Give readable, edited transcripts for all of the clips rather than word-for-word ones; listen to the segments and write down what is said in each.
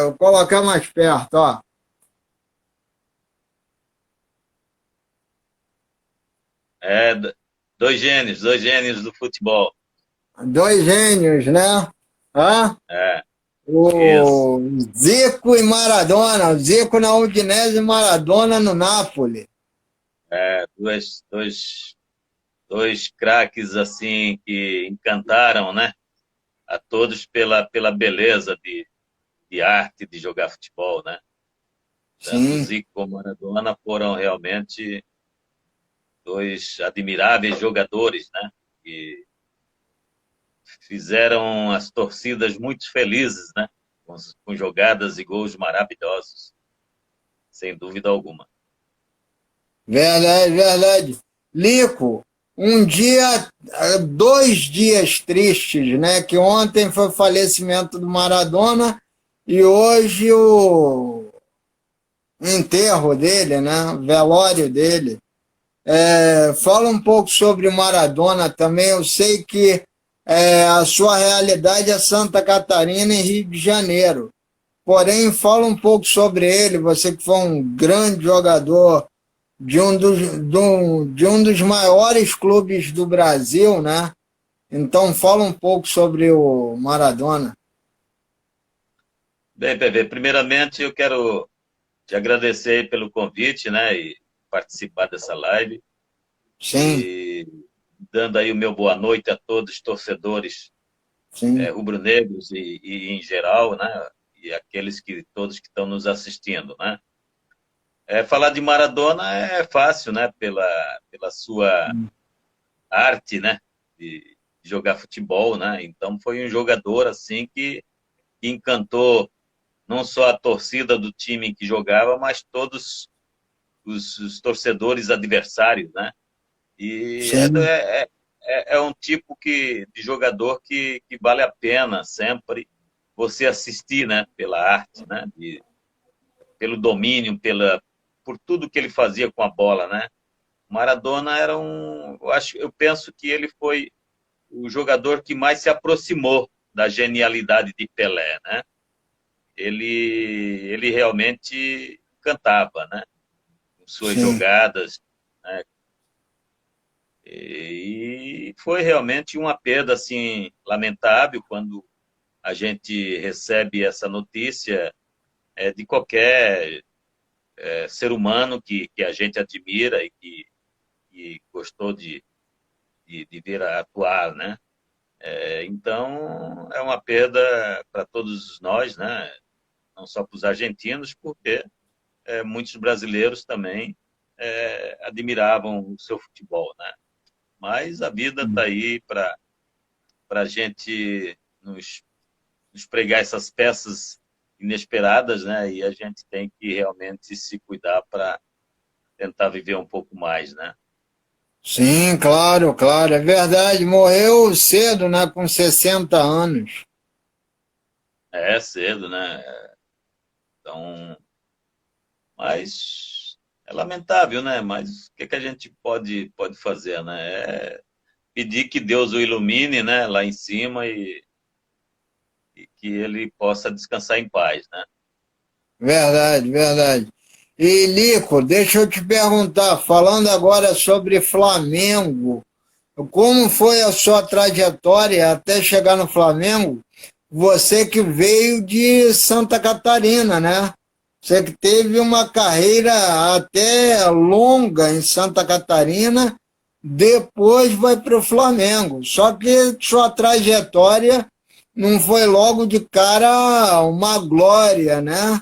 vou colocar mais perto, ó. É, dois gênios do futebol. Dois gênios, né? Hã? É, isso. O Zico e Maradona. O Zico na Udinese e Maradona no Napoli. É, dois craques assim que encantaram, né? A todos pela beleza de arte de jogar futebol, né? Tanto Sim, Zico como Maradona foram realmente dois admiráveis jogadores, né? Que fizeram as torcidas muito felizes, né? Com jogadas e gols maravilhosos, sem dúvida alguma. verdade, verdade. Lico, um dia, 2 dias tristes, né? Que ontem foi o falecimento do Maradona e hoje o enterro dele, né? Velório dele. Fala um pouco sobre o Maradona também. Eu sei que a sua realidade é Santa Catarina e Rio de Janeiro. Porém, fala um pouco sobre ele. Você que foi um grande jogador de um dos maiores clubes do Brasil, né? Então, fala um pouco sobre o Maradona. Bem, PV, primeiramente eu quero te agradecer pelo convite, né? E participar dessa live. Sim, E dando aí o meu boa noite a todos os torcedores sim, rubro-negros e em geral, né? E aqueles que todos que estão nos assistindo, né? Falar de Maradona é fácil, né? Pela sua arte, né? De jogar futebol, né? Então foi um jogador assim que encantou não só a torcida do time que jogava, mas todos os torcedores adversários, né? E sim, é um tipo de jogador que vale a pena sempre você assistir, né? Pela arte, né? Pelo domínio, por tudo que ele fazia com a bola, né? Maradona era eu penso que ele foi o jogador que mais se aproximou da genialidade de Pelé, né? Ele realmente cantava, né? Com suas sim. jogadas, né? E foi realmente uma perda assim lamentável quando a gente recebe essa notícia de qualquer ser humano que a gente admira e que gostou de ver atuar, né? Então é uma perda para todos nós, né? Não só para os argentinos, porque muitos brasileiros também admiravam o seu futebol, né? Mas a vida está aí para a gente nos pregar essas peças inesperadas, né? E a gente tem que realmente se cuidar para tentar viver um pouco mais, né? Sim, claro, claro, é verdade. Morreu cedo, né? Com 60 anos. É cedo, né? Então, mas é lamentável, né? Mas o que, que a gente pode fazer, né? Pedir que Deus o ilumine, né? Lá em cima e que ele possa descansar em paz, né? Verdade, verdade. E, Lico, deixa eu te perguntar, falando agora sobre Flamengo, como foi a sua trajetória até chegar no Flamengo? Você que veio de Santa Catarina, né? Você que teve uma carreira até longa em Santa Catarina, depois vai para o Flamengo. Só que sua trajetória não foi logo de cara uma glória, né?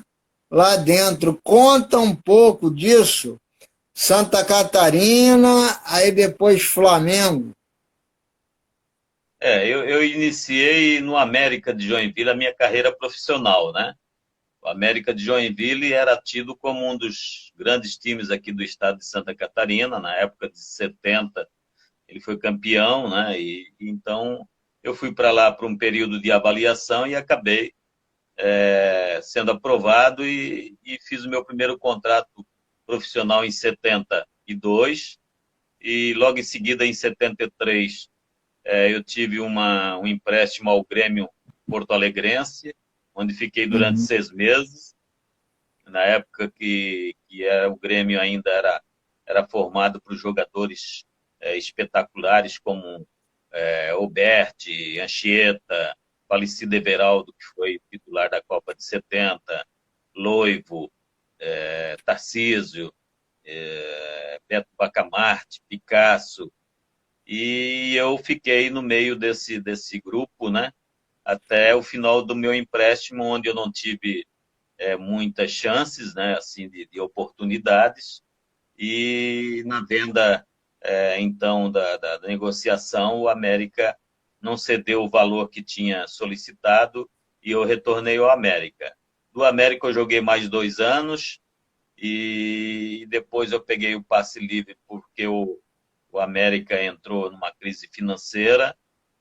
Lá dentro. Conta um pouco disso. Santa Catarina, aí depois Flamengo. Eu iniciei no América de Joinville a minha carreira profissional, né? O América de Joinville era tido como um dos grandes times aqui do estado de Santa Catarina, na época de 70, ele foi campeão, né? E então eu fui para lá para um período de avaliação e acabei sendo aprovado e fiz o meu primeiro contrato profissional em 72 e logo em seguida, em 73, eu tive um empréstimo ao Grêmio Porto Alegrense, onde fiquei durante 6 meses. Na época que o Grêmio ainda era formado por jogadores espetaculares como Alberti, Anchieta, falecido Everaldo, que foi titular da Copa de 70, Loivo, Tarcísio, Beto Bacamarte, Picasso, e eu fiquei no meio desse grupo, né, até o final do meu empréstimo, onde eu não tive muitas chances, né, assim, de oportunidades, e na venda, então, da negociação, o América não cedeu o valor que tinha solicitado e eu retornei ao América. Do América eu joguei mais 2 anos e depois eu peguei o passe livre porque o América entrou numa crise financeira,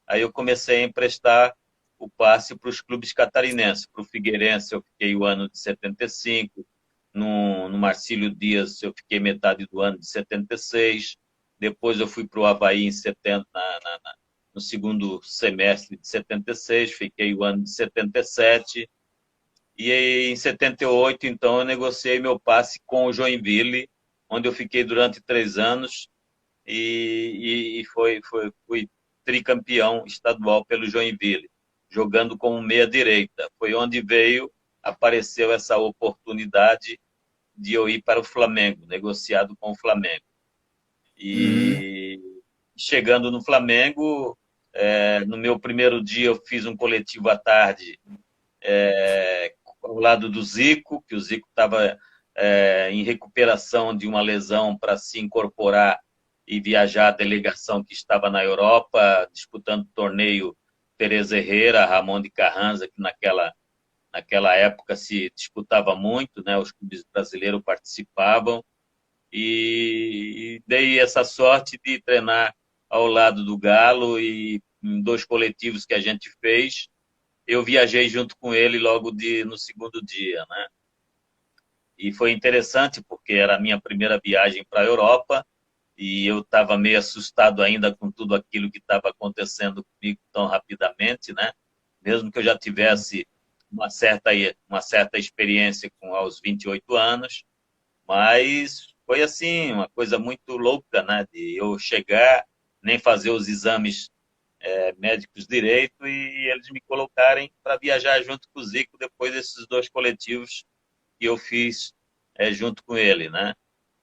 aí eu comecei a emprestar o passe para os clubes catarinenses. Para o Figueirense eu fiquei o ano de 75, no Marcílio Dias eu fiquei metade do ano de 76, depois eu fui para o Avaí em 70, no segundo semestre de 76, fiquei o ano de 77, e em 78, então, eu negociei meu passe com o Joinville, onde eu fiquei durante 3 anos e fui tricampeão estadual pelo Joinville, jogando como meia-direita. Foi onde apareceu essa oportunidade de eu ir para o Flamengo, negociado com o Flamengo. E chegando no Flamengo, no meu primeiro dia eu fiz um coletivo à tarde, ao lado do Zico, que o Zico estava em recuperação de uma lesão para se incorporar e viajar à delegação que estava na Europa, disputando o torneio Teresa Herrera, Ramon de Carranza, que naquela época se disputava muito, né? Os clubes brasileiros participavam, e dei essa sorte de treinar ao lado do Galo, e em 2 coletivos que a gente fez, eu viajei junto com ele logo no segundo dia, né? E foi interessante porque era a minha primeira viagem para a Europa e eu estava meio assustado ainda com tudo aquilo que estava acontecendo comigo tão rapidamente, né? Mesmo que eu já tivesse uma certa experiência aos 28 anos, mas foi assim, uma coisa muito louca, né? De eu chegar, nem fazer os exames médicos direito, e eles me colocarem para viajar junto com o Zico depois desses 2 coletivos que eu fiz junto com ele, né?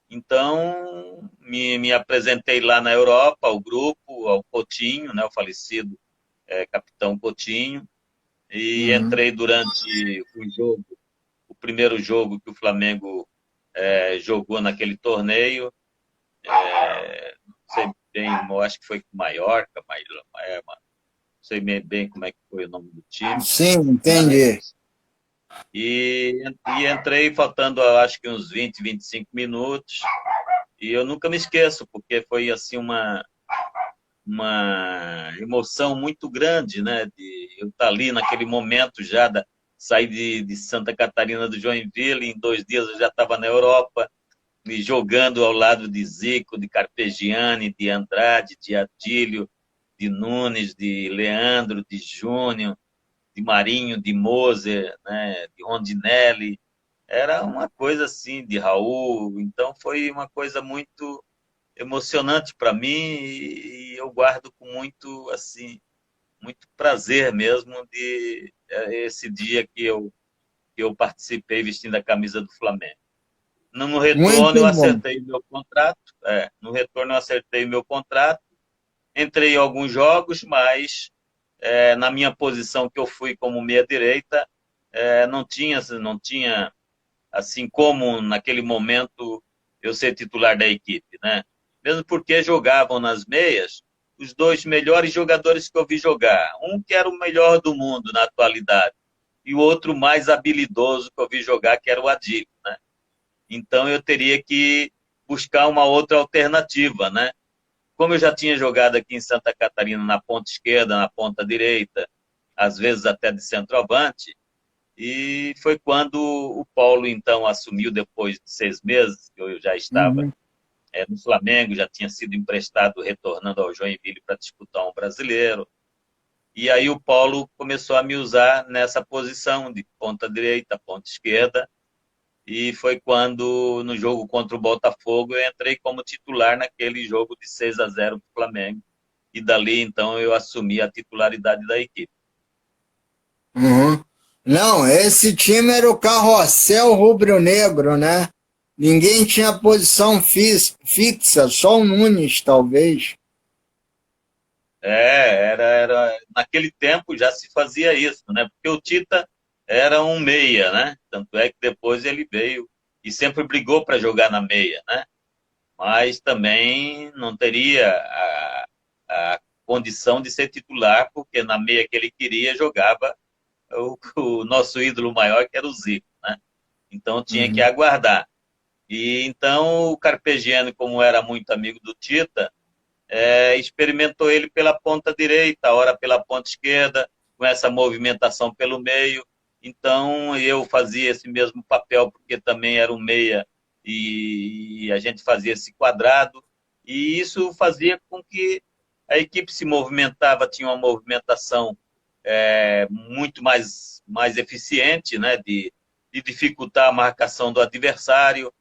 Então, me apresentei lá na Europa, ao grupo, ao Coutinho, né, o falecido capitão Coutinho, e entrei durante o primeiro jogo que o Flamengo jogou naquele torneio, não sei bem, eu acho que foi com Mallorca, não sei bem como é que foi o nome do time. Sim, entendi. E entrei faltando, acho que uns 20, 25 minutos, e eu nunca me esqueço, porque foi assim uma emoção muito grande, né? De eu estar ali naquele momento já, sair de Santa Catarina do Joinville, em 2 dias eu já estava na Europa, e jogando ao lado de Zico, de Carpegiani, de Andrade, de Adílio, de Nunes, de Leandro, de Júnior, de Marinho, de Moser, né, de Rondinelli. Era uma coisa assim, de Raul. Então foi uma coisa muito emocionante para mim, e eu guardo com muito, assim, muito prazer mesmo de esse dia que eu participei vestindo a camisa do Flamengo. No retorno eu Muito bom. acertei meu contrato, no retorno eu acertei meu contrato, entrei em alguns jogos, mas na minha posição que eu fui como meia-direita, não tinha, assim como naquele momento, eu ser titular da equipe, né? Mesmo porque jogavam nas meias os 2 melhores jogadores que eu vi jogar. Um que era o melhor do mundo na atualidade, e o outro mais habilidoso que eu vi jogar, que era o Adílio, né? Então eu teria que buscar uma outra alternativa, né? Como eu já tinha jogado aqui em Santa Catarina na ponta esquerda, na ponta direita, às vezes até de centroavante, e foi quando o Paulo, então, assumiu depois de 6 meses, que eu já estava no Flamengo, já tinha sido emprestado, retornando ao Joinville para disputar um brasileiro. E aí o Paulo começou a me usar nessa posição de ponta direita, ponta esquerda, e foi quando, no jogo contra o Botafogo, eu entrei como titular naquele jogo de 6-0 para o Flamengo. E dali, então, eu assumi a titularidade da equipe. Uhum. Não, esse time era o carrossel rubro-negro, né? Ninguém tinha posição fixa, só o Nunes, talvez. Naquele tempo já se fazia isso, né? Porque o Tita era um meia, né? Tanto é que depois ele veio e sempre brigou para jogar na meia, né? Mas também não teria a condição de ser titular, porque na meia que ele queria jogava o nosso ídolo maior, que era o Zico, né? Então tinha que Uhum. aguardar. E então o Carpegiani, como era muito amigo do Tita, experimentou ele pela ponta direita, a hora pela ponta esquerda, com essa movimentação pelo meio. Então eu fazia esse mesmo papel, porque também era um meia e a gente fazia esse quadrado. E isso fazia com que a equipe se movimentava, tinha uma movimentação muito mais eficiente, né, de dificultar a marcação do adversário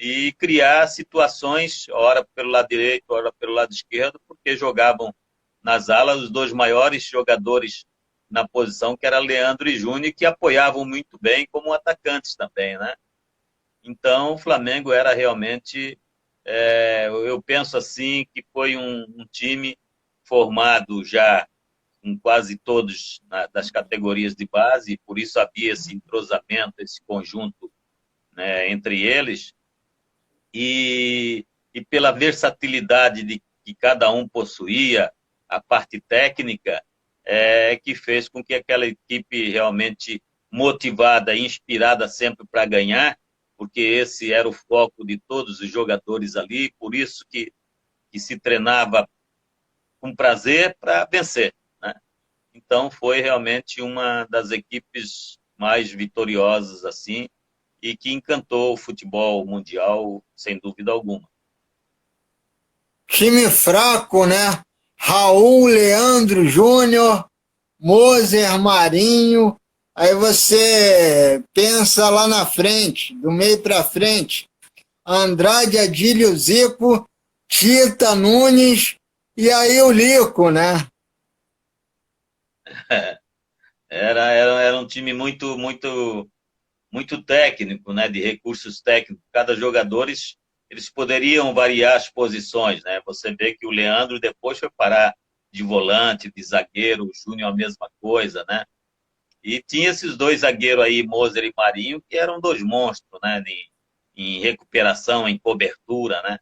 e criar situações, ora pelo lado direito, ora pelo lado esquerdo, porque jogavam nas alas os dois maiores jogadores na posição, que era Leandro e Júnior, que apoiavam muito bem como atacantes também, né? Então, o Flamengo era realmente, eu penso assim, que foi um time formado já com quase todos das categorias de base, e por isso havia esse entrosamento, esse conjunto, né, entre eles, e pela versatilidade que cada um possuía, a parte técnica, que fez com que aquela equipe realmente motivada, inspirada sempre para ganhar, porque esse era o foco de todos os jogadores ali, por isso que se treinava com prazer para vencer, né? Então foi realmente uma das equipes mais vitoriosas assim, e que encantou o futebol mundial, sem dúvida alguma. Time fraco, né? Raul, Leandro Júnior, Moser, Marinho. Aí você pensa lá na frente, do meio para frente. Andrade, Adílio, Zico, Tita, Nunes e aí o Lico, né? Era um time muito técnico, né, de recursos técnicos. Cada jogador, eles poderiam variar as posições, né? Você vê que o Leandro depois foi parar de volante, de zagueiro, o Júnior a mesma coisa, né? E tinha esses dois zagueiros aí, Moser e Marinho, que eram dois monstros, né? Em recuperação, em cobertura, né?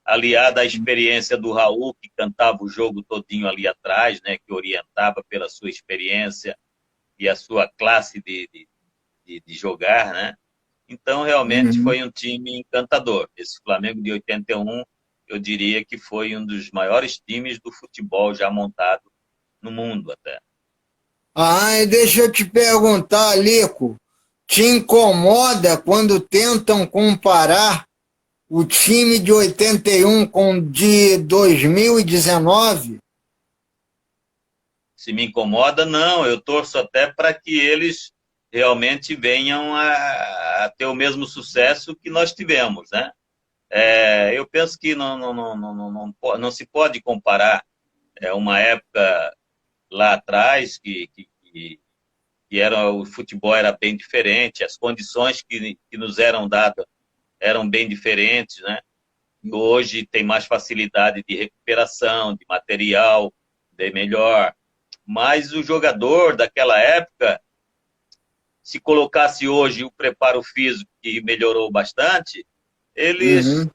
Aliada à experiência do Raul, que cantava o jogo todinho ali atrás, né? Que orientava pela sua experiência e a sua classe de jogar, né? Então, realmente Uhum. foi um time encantador. Esse Flamengo de 81, eu diria que foi um dos maiores times do futebol já montado no mundo até. Ah, e deixa eu te perguntar, Lico, te incomoda quando tentam comparar o time de 81 com o de 2019? Se me incomoda, não. Eu torço até para que eles realmente venham a ter o mesmo sucesso que nós tivemos, né? Eu penso que não se pode comparar uma época lá atrás que era, o futebol era bem diferente, as condições que nos eram dadas eram bem diferentes, né? E hoje tem mais facilidade de recuperação, de material, bem melhor. Mas o jogador daquela época, se colocasse hoje o preparo físico que melhorou bastante, eles Uhum,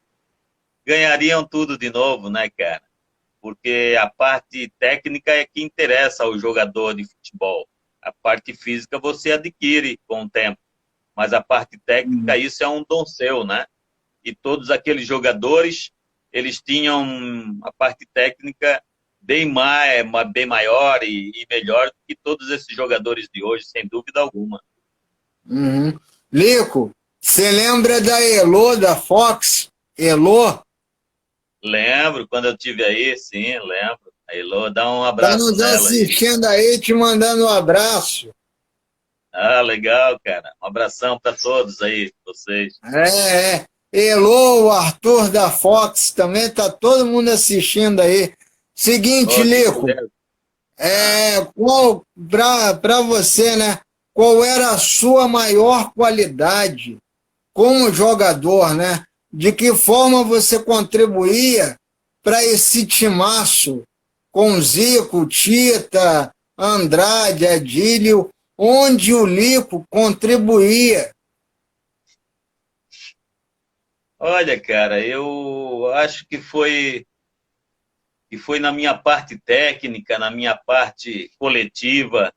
ganhariam tudo de novo, né, cara? Porque a parte técnica é que interessa ao jogador de futebol. A parte física você adquire com o tempo, mas a parte técnica, uhum, isso é um dom seu, né? E todos aqueles jogadores, eles tinham a parte técnica bem maior e melhor do que todos esses jogadores de hoje, sem dúvida alguma. uhum. Lico, você lembra da Elo da Fox? Elo? Lembro, quando eu tive aí, sim, lembro. A Elô, dá um Está abraço nos nela aí. assistindo aí, te mandando um abraço. Ah, legal, cara. Um abração para todos aí, vocês. É. Elô, o Arthur da Fox, também está todo mundo assistindo aí. Seguinte, Oh, que Lico, beleza. Ah. para você, né? Qual era a sua maior qualidade como jogador, né? De que forma você contribuía para esse timaço com Zico, Tita, Andrade, Adílio, onde o Lico contribuía? Olha, cara, eu acho que foi na minha parte técnica, na minha parte coletiva,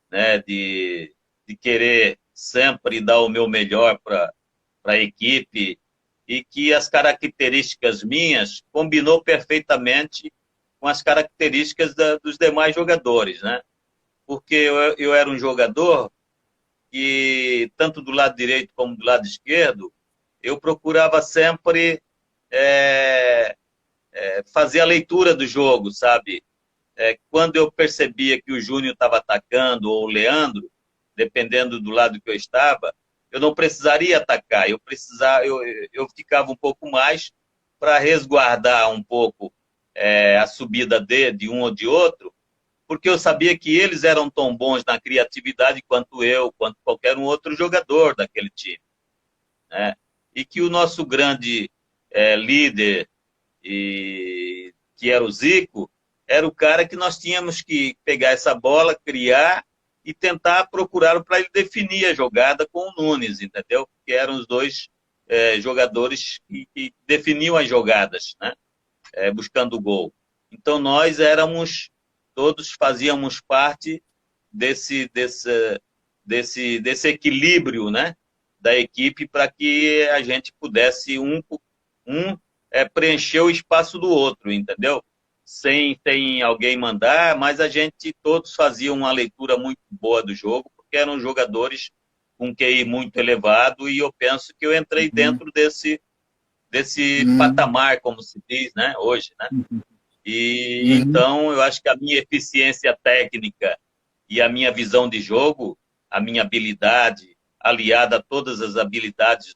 né, de querer sempre dar o meu melhor para a equipe e que as características minhas combinou perfeitamente com as características dos demais jogadores, né? Porque eu era um jogador que, tanto do lado direito como do lado esquerdo, eu procurava sempre é, fazer a leitura do jogo, sabe? Quando eu percebia que o Júnior estava atacando ou o Leandro, dependendo do lado que eu estava, eu não precisaria atacar, eu ficava um pouco mais para resguardar um pouco a subida de um ou de outro, porque eu sabia que eles eram tão bons na criatividade quanto eu, quanto qualquer um outro jogador daquele time, né? E que o nosso grande líder, que era o Zico, era o cara que nós tínhamos que pegar essa bola, criar e tentar procurar para ele definir a jogada com o Nunes, entendeu? Que eram os dois jogadores que definiam as jogadas, né? Buscando o gol. Então nós todos fazíamos parte desse, desse, desse equilíbrio, né? Da equipe para que a gente pudesse um preencher o espaço do outro, entendeu? Sem alguém mandar, mas a gente todos faziam uma leitura muito boa do jogo, porque eram jogadores com QI muito elevado e eu penso que eu entrei Uhum. dentro desse Uhum. patamar, como se diz, né, hoje, né? E Uhum. então eu acho que a minha eficiência técnica e a minha visão de jogo, a minha habilidade, aliada a todas as habilidades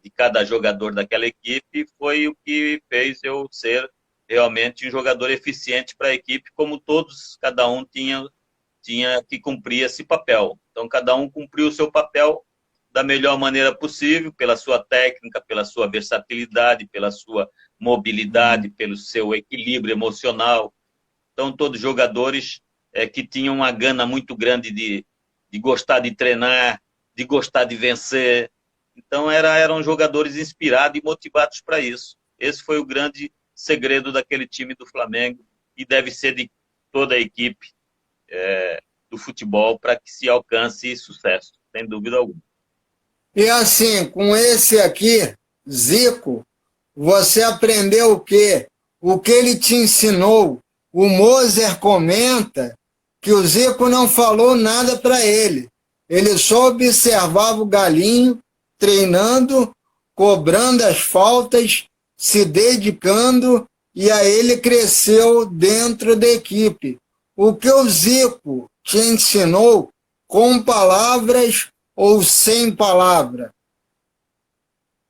de cada jogador daquela equipe, foi o que fez eu ser realmente um jogador eficiente para a equipe, como todos, cada um tinha que cumprir esse papel. Então, cada um cumpriu o seu papel da melhor maneira possível, pela sua técnica, pela sua versatilidade, pela sua mobilidade, pelo seu equilíbrio emocional. Então, todos jogadores que tinham uma gana muito grande de gostar de treinar, de gostar de vencer. Então, eram jogadores inspirados e motivados para isso. Esse foi o grande segredo daquele time do Flamengo e deve ser de toda a equipe do futebol para que se alcance sucesso, sem dúvida alguma. E assim, com esse aqui, Zico, você aprendeu o quê? O que ele te ensinou. O Moser comenta que o Zico não falou nada para ele. Ele só observava o galinho treinando, cobrando as faltas, se dedicando, e aí ele cresceu dentro da equipe. O que o Zico te ensinou com palavras ou sem palavra?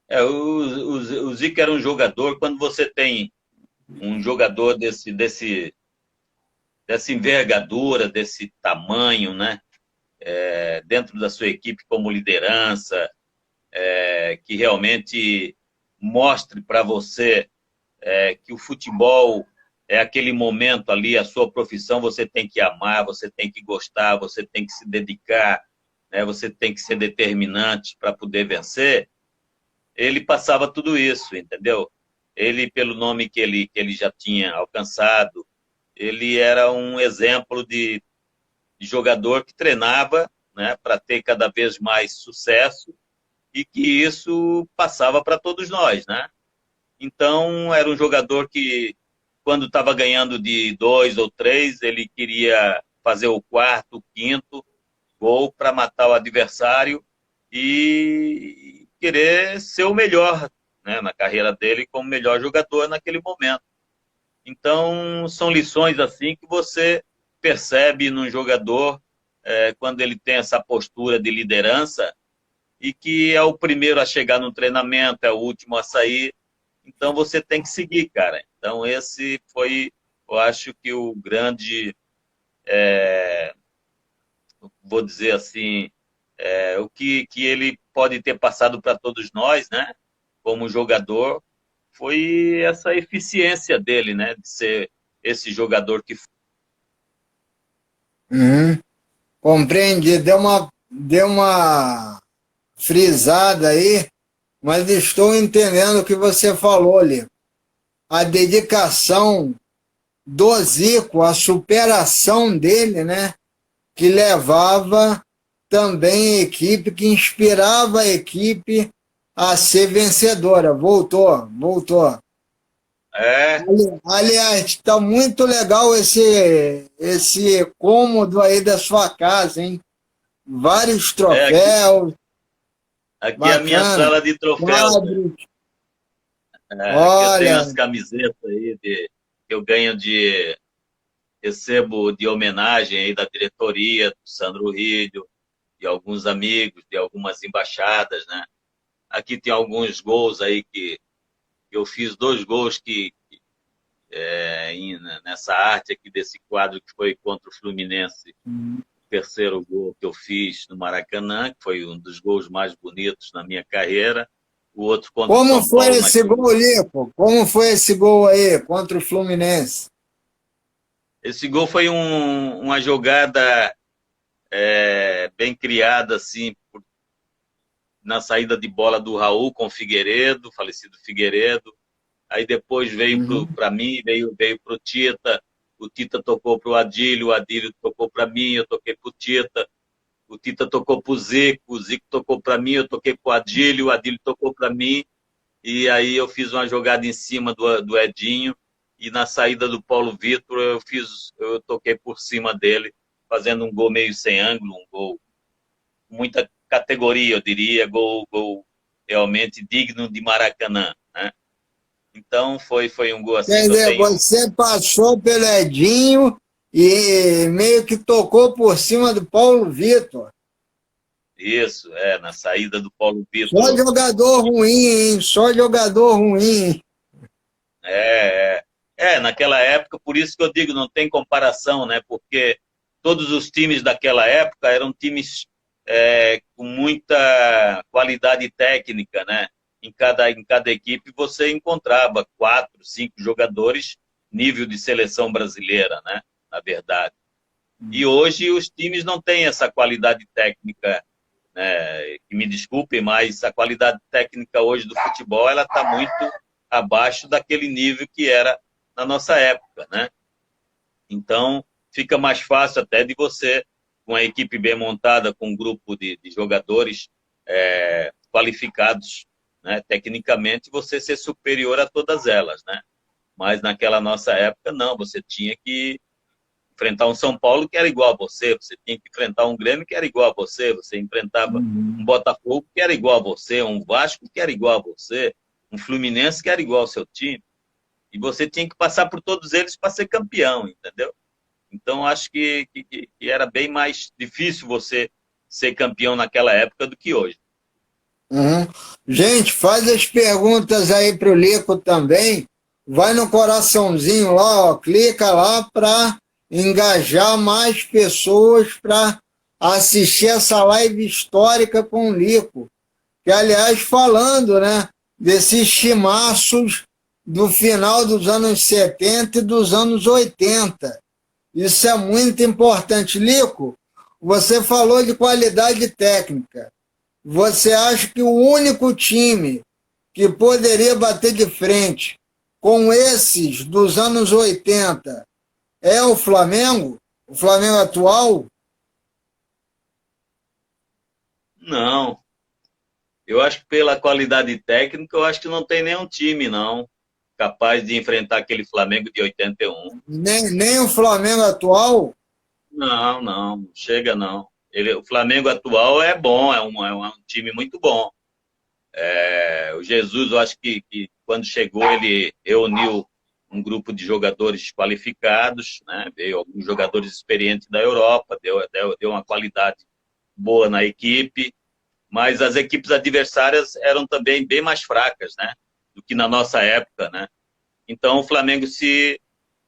O Zico era um jogador, quando você tem um jogador dessa envergadura, desse tamanho, né? Dentro da sua equipe como liderança, que realmente mostre para você que o futebol é aquele momento ali, a sua profissão, você tem que amar, você tem que gostar, você tem que se dedicar, né? Você tem que ser determinante para poder vencer. Ele passava tudo isso, entendeu? Ele, pelo nome que ele já tinha alcançado, ele era um exemplo de jogador que treinava, né, para ter cada vez mais sucesso e que isso passava para todos nós, né? Então, era um jogador que, quando estava ganhando de 2 ou 3, ele queria fazer o quarto, o quinto gol para matar o adversário e querer ser o melhor, né, na carreira dele como melhor jogador naquele momento. Então, são lições assim que você percebe num jogador quando ele tem essa postura de liderança e que é o primeiro a chegar no treinamento, é o último a sair. Então, você tem que seguir, cara. Então, esse foi, eu acho que o grande, vou dizer assim, o que ele pode ter passado para todos nós, né? Como jogador, foi essa eficiência dele, né? De ser esse jogador que Uhum. Compreendi, deu uma frisada aí, mas estou entendendo o que você falou ali. A dedicação do Zico, a superação dele, né? Que levava também a equipe, que inspirava a equipe a ser vencedora. Voltou. é, Aliás, está muito legal esse cômodo aí da sua casa, hein? Vários aqui, troféus, aqui é a minha bacana. sala de troféus. Quadros, Aqui eu tenho olha, as camisetas aí que eu ganho recebo de homenagem aí da diretoria, do Sandro Rídio, de alguns amigos, de algumas embaixadas, né? Aqui tem alguns gols aí que eu fiz 2 gols nessa arte aqui desse quadro que foi contra o Fluminense, o terceiro gol que eu fiz no Maracanã, que foi um dos gols mais bonitos na minha carreira. O outro contra o como São foi Paulo esse naquele. gol, Lico? Como foi esse gol aí contra o Fluminense? Esse gol foi uma jogada bem criada assim na saída de bola do Raul com o Figueiredo, falecido Figueiredo. Aí depois veio Uhum. para mim, veio para o Tita tocou para o Adílio tocou para mim, eu toquei para o Tita tocou para o Zico tocou para mim, eu toquei para o Adílio tocou para mim, e aí eu fiz uma jogada em cima do Edinho, e na saída do Paulo Vitor eu toquei por cima dele, fazendo um gol meio sem ângulo, um gol com muita categoria, eu diria, gol realmente digno de Maracanã, né? Então foi um gol assim Quer que eu dizer, tenho. você passou pelo Edinho e meio que tocou por cima do Paulo Vitor. Isso, na saída do Paulo Só Vitor. jogador ruim, hein? Só jogador ruim. É, naquela época, por isso que eu digo, não tem comparação, né? Porque todos os times daquela época eram times com muita qualidade técnica, né? Em cada equipe você encontrava 4, 5 jogadores nível de seleção brasileira, né? Na verdade. E hoje os times não têm essa qualidade técnica, né? Que me desculpem, mas a qualidade técnica hoje do futebol ela está muito abaixo daquele nível que era na nossa época, né? Então fica mais fácil até de você, com a equipe bem montada, com um grupo de jogadores qualificados, né? Tecnicamente, você ser superior a todas elas, né? Mas naquela nossa época, não, você tinha que enfrentar um São Paulo que era igual a você, você tinha que enfrentar um Grêmio que era igual a você enfrentava um Uhum. Botafogo que era igual a você, um Vasco que era igual a você, um Fluminense que era igual ao seu time, e você tinha que passar por todos eles para ser campeão, entendeu? Então, acho que era bem mais difícil você ser campeão naquela época do que hoje. Uhum. Gente, faz as perguntas aí pro Lico também. Vai no coraçãozinho lá, ó, clica lá para engajar mais pessoas para assistir essa live histórica com o Lico. Que, aliás, falando, né, desses chimaços do final dos anos 70 e dos anos 80. Isso é muito importante. Lico, você falou de qualidade técnica. Você acha que o único time que poderia bater de frente com esses dos anos 80 é o Flamengo? O Flamengo atual? Não, eu acho que pela qualidade técnica, eu acho que não tem nenhum time, não, capaz de enfrentar aquele Flamengo de 81. Nem o Flamengo atual? Não, não, chega não. O Flamengo atual é bom, é um time muito bom. O Jesus, eu acho que quando chegou, ele reuniu um grupo de jogadores qualificados, né? Veio alguns jogadores experientes da Europa, deu uma qualidade boa na equipe, mas as equipes adversárias eram também bem mais fracas, né? Do que na nossa época, né? Então o Flamengo se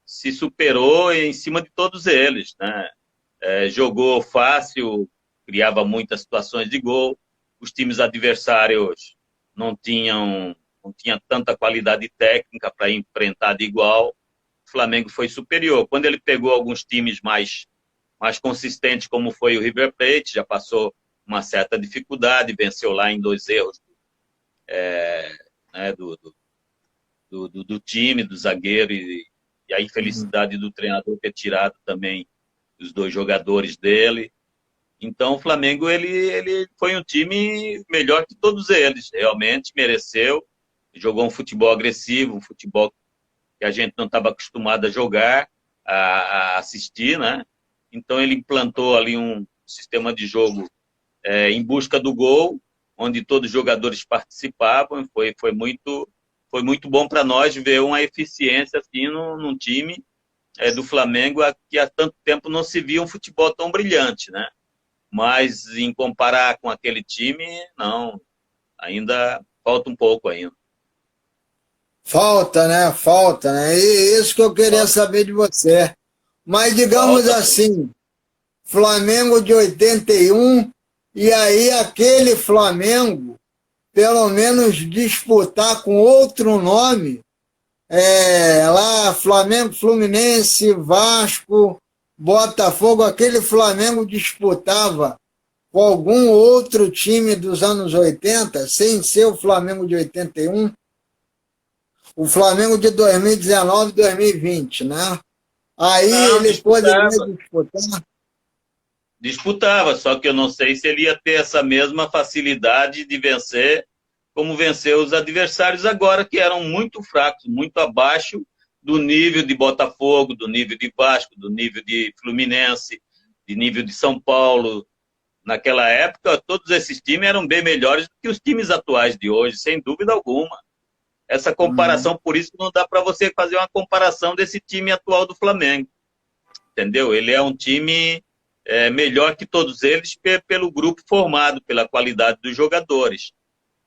superou em cima de todos eles, né? Jogou fácil, criava muitas situações de gol, os times adversários não tinham tanta qualidade técnica para enfrentar de igual. O Flamengo foi superior. Quando ele pegou alguns times mais consistentes, como foi o River Plate, já passou uma certa dificuldade, venceu lá em 2 erros né, do time, do zagueiro, e a infelicidade do treinador ter tirado também os 2 jogadores dele. Então o Flamengo ele foi um time melhor que todos eles, realmente mereceu, jogou um futebol agressivo, um futebol que a gente não estava acostumado a jogar, a assistir, né? Então ele implantou ali um sistema de jogo em busca do gol, onde todos os jogadores participavam. Foi muito bom para nós ver uma eficiência assim num time do Flamengo, que há tanto tempo não se via um futebol tão brilhante, né? Mas em comparar com aquele time, não, ainda falta um pouco ainda. Falta, né? Falta, né? E isso que eu queria saber de você. Mas digamos Falta. assim, Flamengo de 81, e aí aquele Flamengo, pelo menos disputar com outro nome, lá Flamengo, Fluminense, Vasco, Botafogo, aquele Flamengo disputava com algum outro time dos anos 80, sem ser o Flamengo de 81, o Flamengo de 2019, 2020, né? Aí Não, ele poderia disputar. Disputava, só que eu não sei se ele ia ter essa mesma facilidade de vencer como venceu os adversários agora, que eram muito fracos, muito abaixo do nível de Botafogo, do nível de Vasco, do nível de Fluminense, de nível de São Paulo. Naquela época, todos esses times eram bem melhores do que os times atuais de hoje, sem dúvida alguma. Essa comparação, por isso não dá para você fazer uma comparação desse time atual do Flamengo. Entendeu? Ele é um time melhor que todos eles pelo grupo formado, pela qualidade dos jogadores.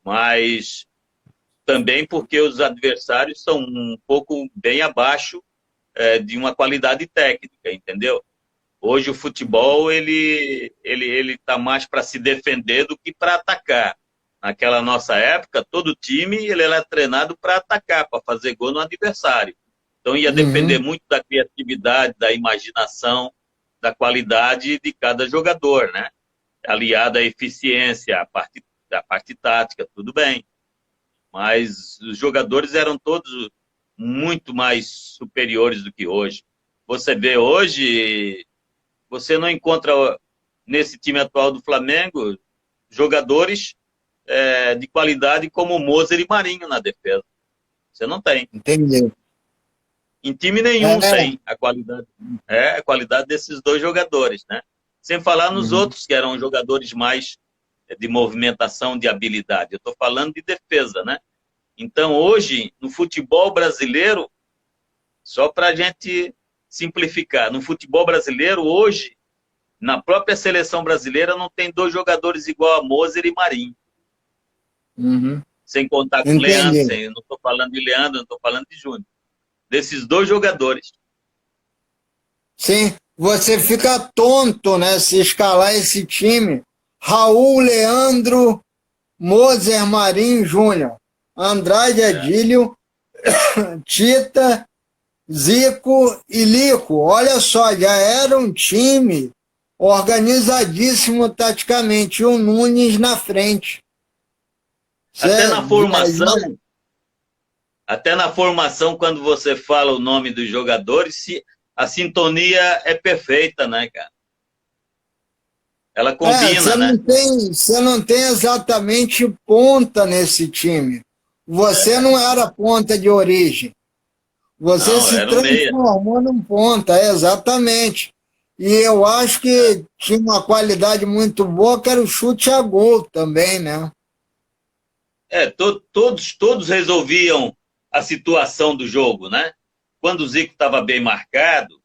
Mas também porque os adversários são um pouco bem abaixo de uma qualidade técnica, entendeu? Hoje o futebol ele tá mais para se defender do que para atacar. Naquela nossa época, todo time ele era treinado para atacar, para fazer gol no adversário. Então ia depender muito da criatividade, da imaginação, da qualidade de cada jogador, né? Aliado à eficiência, à parte tática, tudo bem. Mas os jogadores eram todos muito mais superiores do que hoje. Você vê hoje, você não encontra nesse time atual do Flamengo jogadores de qualidade como Moser e Marinho na defesa. Você não tem. Entendi. Em time nenhum tem a qualidade desses 2 jogadores, né? Sem falar nos outros que eram jogadores mais de movimentação, de habilidade. Eu estou falando de defesa, né? Então, hoje, no futebol brasileiro, só para a gente simplificar, no futebol brasileiro, hoje, na própria seleção brasileira, não tem 2 jogadores igual a Moser e Marinho. Sem contar com Leandro, não estou falando de Leandro, não estou falando de Júnior. Desses 2 jogadores. Sim, você fica tonto, né, se escalar esse time. Raul, Leandro, Moser, Marinho, Júnior, Andrade, Adílio, Tita, Zico e Lico. Olha só, já era um time organizadíssimo taticamente, e o Nunes na frente. Até na formação, quando você fala o nome dos jogadores, a sintonia é perfeita, né, cara? Ela combina, né? Você não tem exatamente ponta nesse time. Você não era ponta de origem. Você não, se transformou num ponta, exatamente. E eu acho que tinha uma qualidade muito boa, que era o chute a gol também, né? Todos resolviam a situação do jogo, né? quando o Zico estava bem marcado,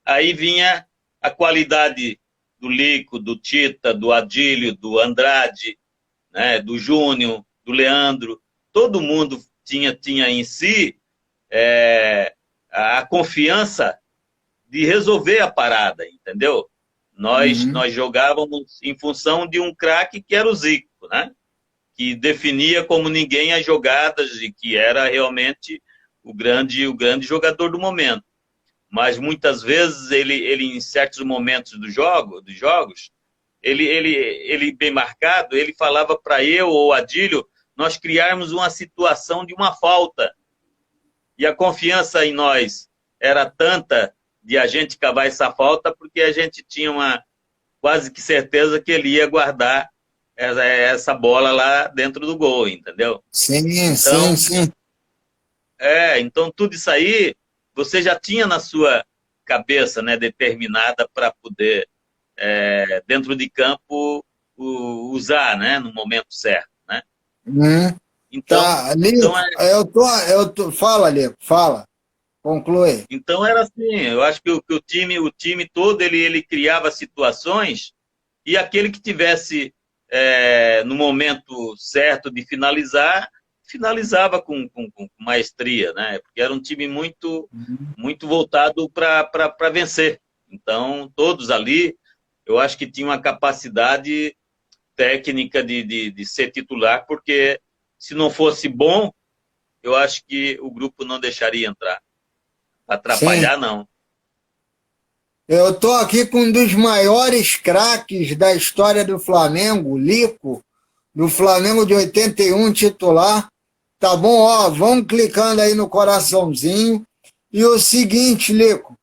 aí vinha a qualidade do Lico, do Tita, do Adílio, do Andrade, né, do Júnior, do Leandro. Todo mundo tinha em si a confiança de resolver a parada, entendeu? Nós jogávamos em função de um craque que era o Zico, né? Que definia como ninguém as jogadas e que era realmente o grande jogador do momento. Mas muitas vezes ele em certos momentos dos jogos, ele bem marcado, ele falava para eu ou Adílio nós criarmos uma situação de uma falta. E a confiança em nós era tanta de a gente cavar essa falta, porque a gente tinha uma quase que certeza que ele ia guardar essa bola lá dentro do gol, entendeu? Sim, então, sim. Então tudo isso aí você já tinha na sua cabeça, né, determinada para poder, dentro de campo, usar, né, no momento certo, né? Então, Tá, Lico, fala, Lico, fala, conclui. então era assim, eu acho que o time todo, ele criava situações e aquele que tivesse no momento certo de finalizava com maestria, né? Porque era um time muito voltado para vencer. Então, todos ali, eu acho que tinham uma capacidade técnica de ser titular, porque se não fosse bom, eu acho que o grupo não deixaria entrar. Atrapalhar, Sim. não. Eu estou aqui com um dos maiores craques da história do Flamengo, Lico, do Flamengo de 81, titular. Tá bom? Ó, vamos clicando aí no coraçãozinho. E o seguinte, Lico,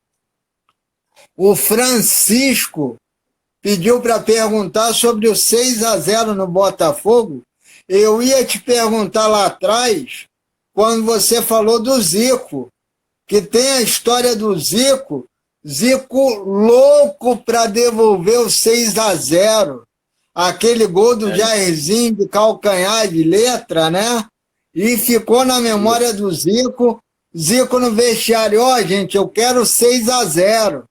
o Francisco pediu para perguntar sobre o 6-0 no Botafogo. Eu ia te perguntar lá atrás, quando você falou do Zico, que tem a história do Zico louco para devolver o 6-0. Aquele gol do Jairzinho de calcanhar de letra, né? E ficou na memória do Zico no vestiário. Ó, gente, eu quero 6-0.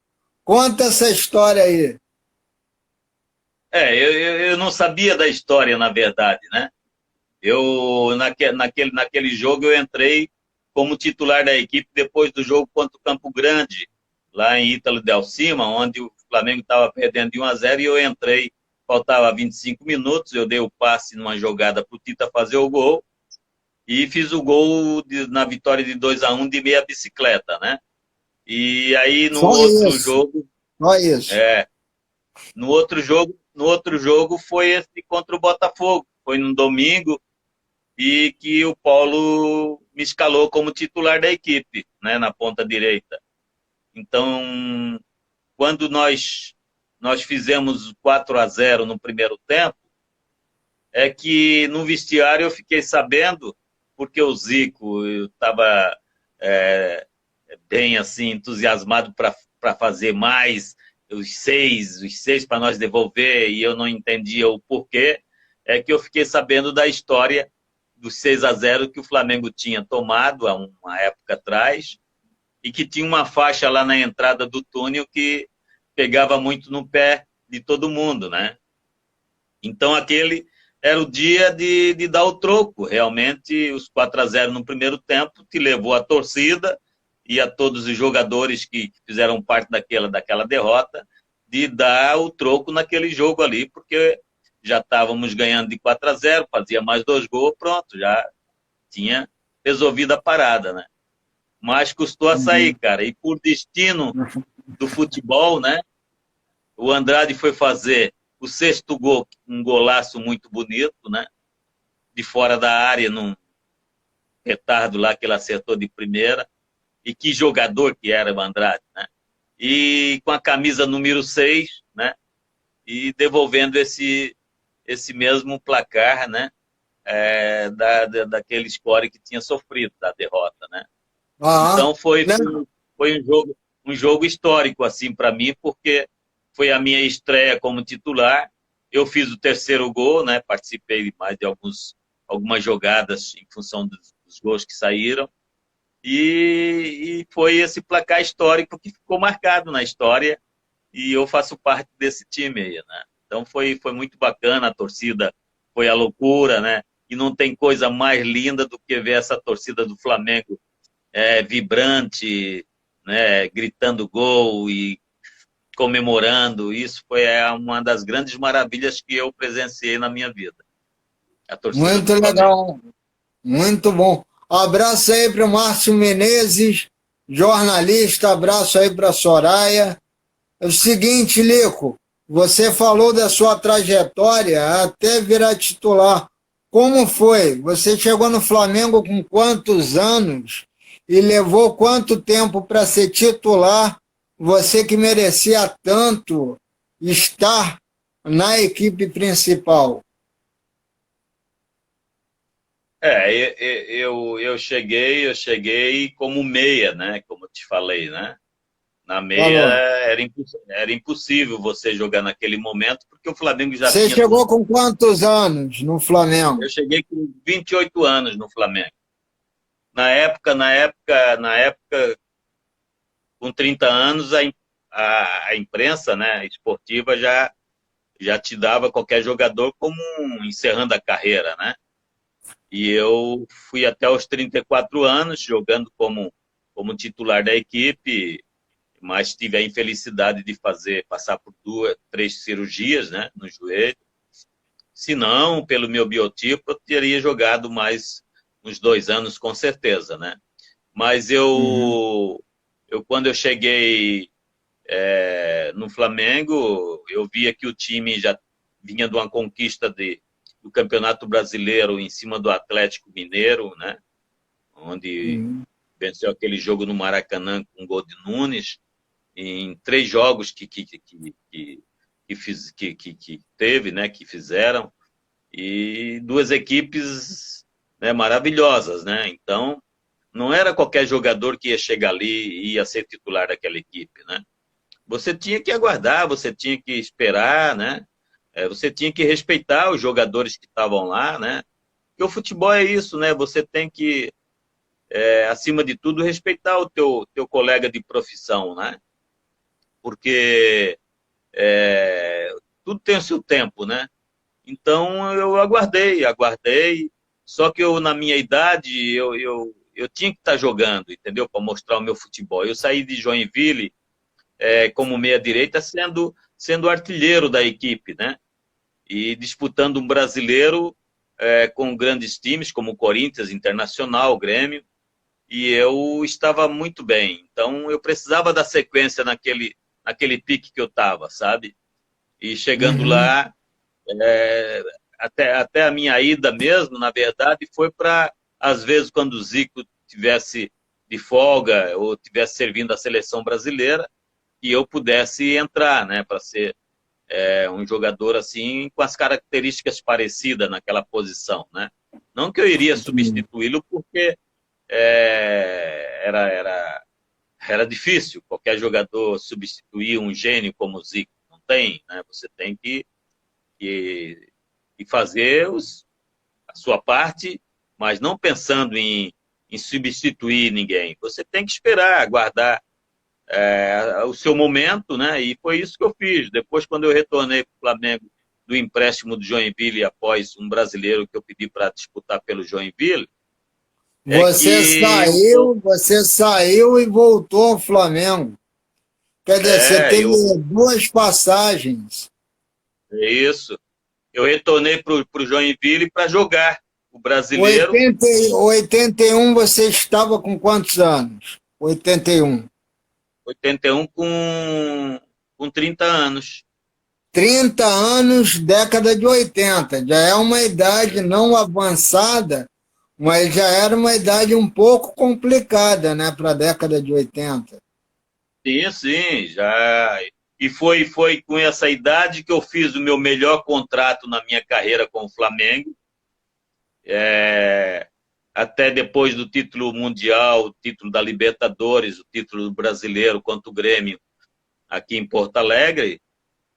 Conta essa história aí. Eu não sabia da história, na verdade, né? Naquele jogo, eu entrei como titular da equipe depois do jogo contra o Campo Grande, lá em Ítalo Del Cima, onde o Flamengo estava perdendo de 1-0, e eu entrei, faltava 25 minutos, eu dei o passe numa jogada para o Tita fazer o gol, e fiz o gol na vitória de 2-1 de meia bicicleta, né? E aí no outro jogo... Só isso. No outro jogo foi esse contra o Botafogo, foi no domingo, e que o Paulo me escalou como titular da equipe, né, na ponta direita. Então, quando nós fizemos 4-0 no primeiro tempo, é que no vestiário eu fiquei sabendo, porque o Zico estava bem assim, entusiasmado para fazer mais, os seis para nós devolver, e eu não entendia o porquê, é que eu fiquei sabendo da história dos 6-0 que o Flamengo tinha tomado há uma época atrás, e que tinha uma faixa lá na entrada do túnel que pegava muito no pé de todo mundo, né? Então aquele era o dia de dar o troco. Realmente, os 4-0 no primeiro tempo te levou a torcida e a todos os jogadores que fizeram parte daquela derrota, de dar o troco naquele jogo ali, porque já estávamos ganhando de 4-0, fazia mais 2 gols, pronto, já tinha resolvido a parada, né? Mas custou a sair, cara. E por destino do futebol, né? O Andrade foi fazer o 6º gol, um golaço muito bonito, né? De fora da área, num retardo lá que ele acertou de primeira. E que jogador que era o Andrade, né? E com a camisa número 6, né? E devolvendo esse mesmo placar, né? Daquele score que tinha sofrido, da derrota, né? Então foi um jogo histórico assim para mim, porque foi a minha estreia como titular. Eu fiz o 3º gol, né? Participei mais de algumas jogadas em função dos gols que saíram, E foi esse placar histórico que ficou marcado na história, e eu faço parte desse time aí, né? Então foi muito bacana, a torcida foi a loucura, né? E não tem coisa mais linda do que ver essa torcida do Flamengo vibrante, né? Gritando gol e comemorando. Isso foi uma das grandes maravilhas que eu presenciei na minha vida. A torcida do Muito Flamengo. legal, muito bom. Abraço aí para o Márcio Menezes, jornalista, abraço aí para a Soraya. É o seguinte, Lico, você falou da sua trajetória até virar titular. Como foi? Você chegou no Flamengo com quantos anos e levou quanto tempo para ser titular? Você que merecia tanto estar na equipe principal. Eu cheguei como meia, né? Como eu te falei, né? Na meia Falou. era impossível você jogar naquele momento, porque o Flamengo já Você tinha tudo. chegou com quantos anos no Flamengo? Eu cheguei com 28 anos no Flamengo. Na época, com 30 anos, a imprensa, né, esportiva já te dava qualquer jogador como encerrando a carreira, né? E eu fui até os 34 anos jogando como titular da equipe, mas tive a infelicidade de passar por 3 cirurgias, né, no joelho. Se não, pelo meu biotipo, eu teria jogado mais uns 2 anos com certeza, né? Mas Uhum. quando eu cheguei no Flamengo, eu via que o time já vinha de uma conquista do Campeonato Brasileiro em cima do Atlético Mineiro, né? Onde Uhum. venceu aquele jogo no Maracanã com um gol de Nunes, em 3 jogos que teve, né? Que fizeram, e 2 equipes, né, maravilhosas, né? Então, não era qualquer jogador que ia chegar ali e ia ser titular daquela equipe, né? Você tinha que aguardar, você tinha que esperar, né? Você tinha que respeitar os jogadores que estavam lá, né? Porque o futebol é isso, né? Você tem que, acima de tudo, respeitar o teu colega de profissão, né? Porque tudo tem o seu tempo, né? Então eu aguardei, só que eu, na minha idade, eu tinha que estar jogando, entendeu? Para mostrar o meu futebol. Eu saí de Joinville como meia-direita, sendo artilheiro da equipe, né? E disputando um brasileiro com grandes times, como o Corinthians, Internacional, Grêmio, e eu estava muito bem. Então eu precisava da sequência naquele pique que eu estava, sabe? E chegando Uhum. lá, é, até a minha ida mesmo, na verdade, foi para, às vezes, quando o Zico tivesse de folga ou tivesse servindo a seleção brasileira, que eu pudesse entrar, né, para ser um jogador assim com as características parecidas naquela posição, né? Não que eu iria Entendi. substituí-lo, porque era difícil qualquer jogador substituir um gênio como o Zico. Não tem, né? Você tem que, que fazer a sua parte, mas não pensando em substituir ninguém. Você tem que esperar, aguardar o seu momento, né? E foi isso que eu fiz. Depois, quando eu retornei para o Flamengo do empréstimo do Joinville após um brasileiro que eu pedi para disputar pelo Joinville, é que eu Você saiu e voltou ao Flamengo. Quer dizer, você é teve eu duas passagens. é isso. Eu retornei para o Joinville para jogar o brasileiro. 81 você estava com quantos anos? 81. 81 com 30 anos. 30 anos, década de 80. Já é uma idade não avançada, mas já era uma idade um pouco complicada, né, para a década de 80. Sim, sim, já. E foi com essa idade que eu fiz o meu melhor contrato na minha carreira com o Flamengo. É, até depois do título mundial, o título da Libertadores, o título brasileiro contra o Grêmio aqui em Porto Alegre,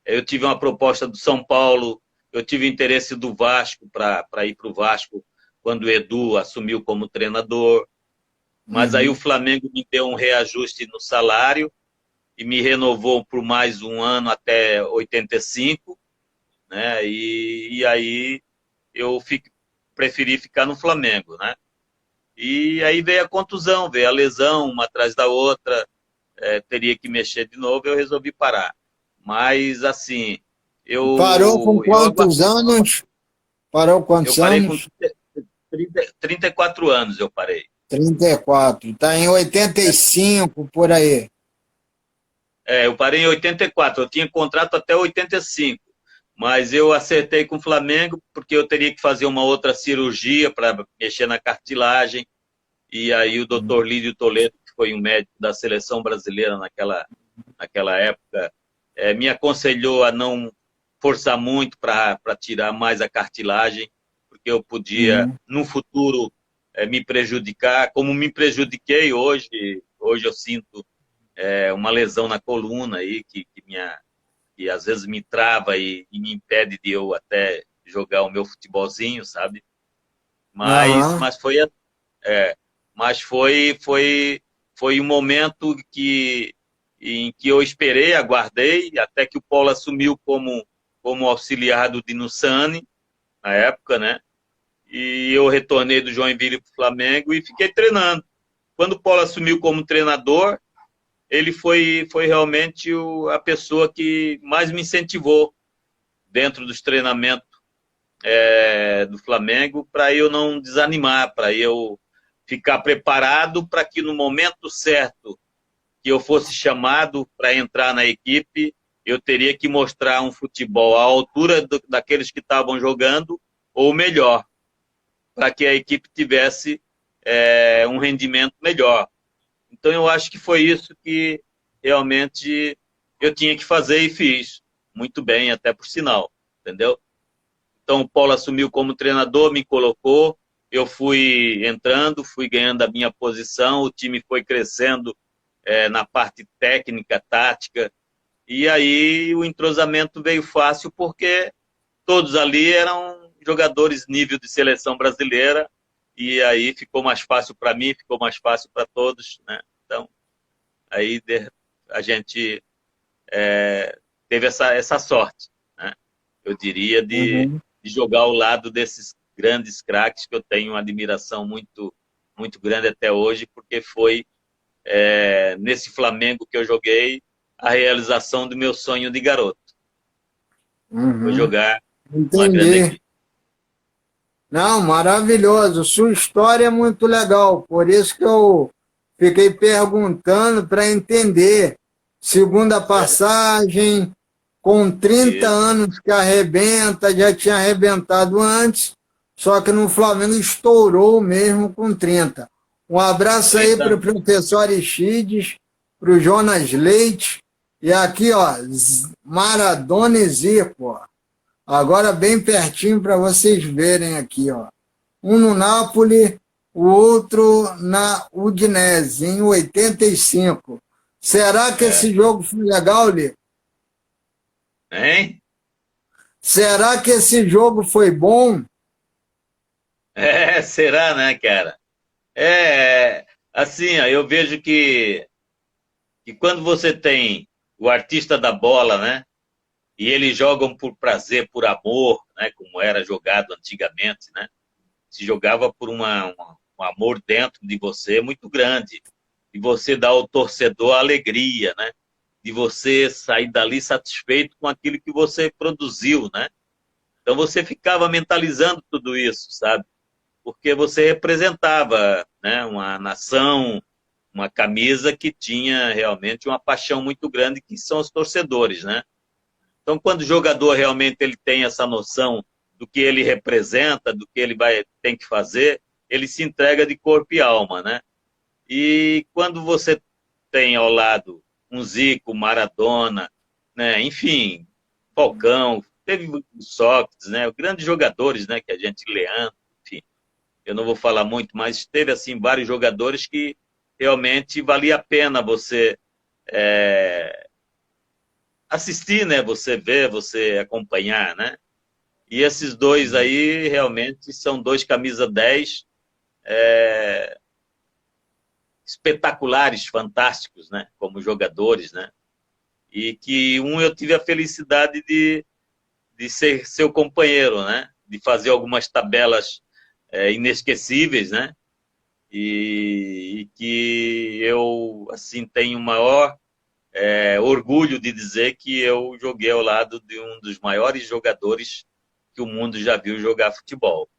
eu tive uma proposta do São Paulo, eu tive interesse do Vasco para ir para o Vasco quando o Edu assumiu como treinador. Mas aí o Uhum. Flamengo me deu um reajuste no salário e me renovou por mais um ano até 85, né? E aí eu preferi ficar no Flamengo, né? E aí veio a contusão, veio a lesão, uma atrás da outra, teria que mexer de novo, eu resolvi parar. Mas, assim, Parou com eu aguardei. quantos anos? Parou Eu quantos parei com anos? 34 anos, eu parei. 34. Está em 85 por aí. Eu parei em 84, eu tinha contrato até 85, mas eu acertei com o Flamengo porque eu teria que fazer uma outra cirurgia para mexer na cartilagem, e aí o doutor Lídio Toledo, que foi um médico da seleção brasileira naquela época, me aconselhou a não forçar muito para tirar mais a cartilagem, porque eu podia, Uhum. no futuro, me prejudicar, como me prejudiquei hoje eu sinto uma lesão na coluna aí, que às vezes me trava e me impede de eu até jogar o meu futebolzinho, sabe? Mas, Aham. mas foi, é, mas foi um momento em que eu esperei, aguardei, até que o Paulo assumiu como auxiliar do Dino Sani, na época, né? E eu retornei do Joinville para o Flamengo e fiquei treinando. Quando o Paulo assumiu como treinador, ele foi realmente a pessoa que mais me incentivou dentro dos treinamentos do Flamengo para eu não desanimar, para eu ficar preparado para que no momento certo que eu fosse chamado para entrar na equipe, eu teria que mostrar um futebol à altura daqueles que estavam jogando, ou melhor, para que a equipe tivesse um rendimento melhor. Então eu acho que foi isso que realmente eu tinha que fazer e fiz. Muito bem, até por sinal, entendeu? Então o Paulo assumiu como treinador, me colocou, eu fui entrando, fui ganhando a minha posição, o time foi crescendo na parte técnica, tática, e aí o entrosamento veio fácil porque todos ali eram jogadores nível de seleção brasileira, e aí ficou mais fácil para mim, ficou mais fácil para todos, né? Então, aí a gente teve essa sorte, né? Eu diria Uhum. de jogar ao lado desses grandes craques que eu tenho uma admiração muito, muito grande até hoje, porque foi nesse Flamengo que eu joguei a realização do meu sonho de garoto. Foi Uhum. jogar uma grande Entendi. equipe. Não, maravilhoso. Sua história é muito legal. Por isso que eu fiquei perguntando para entender. Segunda É, passagem, com 30 isso. anos que arrebenta, já tinha arrebentado antes, só que no Flamengo estourou mesmo com 30. Um abraço aí 30 para o anos. professor Aristides, para o Jonas Leite, e aqui, ó, Maradona e Zico, ó. Agora bem pertinho para vocês verem aqui, ó. Um no Napoli, o outro na Udinese, em 85. Será que É. esse jogo foi legal, Lê? Hein? Será que esse jogo foi bom? Será, né, cara? Assim, ó, eu vejo que quando você tem o artista da bola, né, e eles jogam por prazer, por amor, né, como era jogado antigamente, né, se jogava por um amor dentro de você muito grande, e você dá ao torcedor a alegria, né, de você sair dali satisfeito com aquilo que você produziu, né? Então você ficava mentalizando tudo isso, sabe? Porque você representava, né, uma nação, uma camisa que tinha realmente uma paixão muito grande, que são os torcedores, né? Então, quando o jogador realmente ele tem essa noção do que ele representa, do que ele tem que fazer, ele se entrega de corpo e alma, né? E quando você tem ao lado um Zico, Maradona, né? Enfim, Falcão, teve o Sócrates, né? Grandes jogadores, né? Que a gente, Leandro, enfim, eu não vou falar muito, mas teve assim vários jogadores que realmente valia a pena você assistir, né? Você ver, você acompanhar, né? E esses dois aí realmente são dois camisa 10, espetaculares, fantásticos, né? Como jogadores, né? E que eu tive a felicidade de ser seu companheiro, né? De fazer algumas tabelas inesquecíveis, né? E que eu assim tenho o maior orgulho de dizer que eu joguei ao lado de um dos maiores jogadores que o mundo já viu jogar futebol.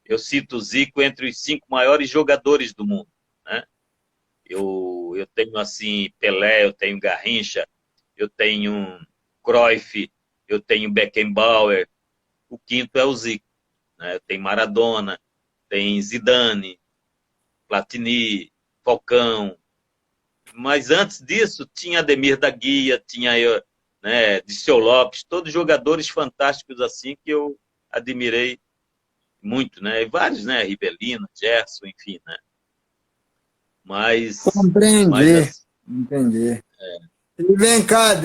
Eu cito o Zico entre os 5 maiores jogadores do mundo, né? Eu tenho assim Pelé, eu tenho Garrincha, eu tenho Cruyff, eu tenho Beckenbauer, o quinto é o Zico, né? Tem Maradona, tem Zidane, Platini, Falcão, mas antes disso tinha Ademir da Guia, tinha eu, né, Dirceu Lopes, todos jogadores fantásticos assim que eu admirei muito, né? E vários, né? Rivelino, Gerson, enfim, né? Mas Compreendi, assim, entendi. E vem cá,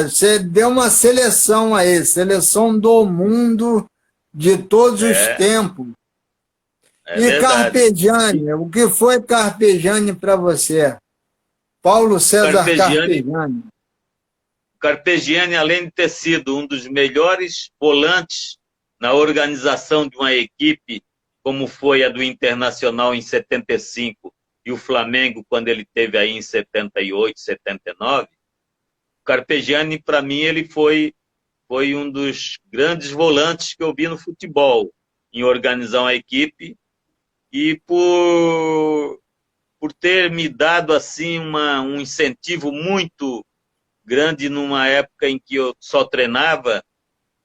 você deu uma seleção aí, seleção do mundo de todos os é, tempos. é E verdade. Carpegiani, o que foi Carpegiani para você? Paulo César Carpegiani, Carpegiani. Carpegiani, além de ter sido um dos melhores volantes na organização de uma equipe, como foi a do Internacional em 75 e o Flamengo quando ele teve aí em 78, 79, o Carpegiani, para mim, ele foi um dos grandes volantes que eu vi no futebol, em organizar uma equipe e por ter me dado assim um incentivo muito grande numa época em que eu só treinava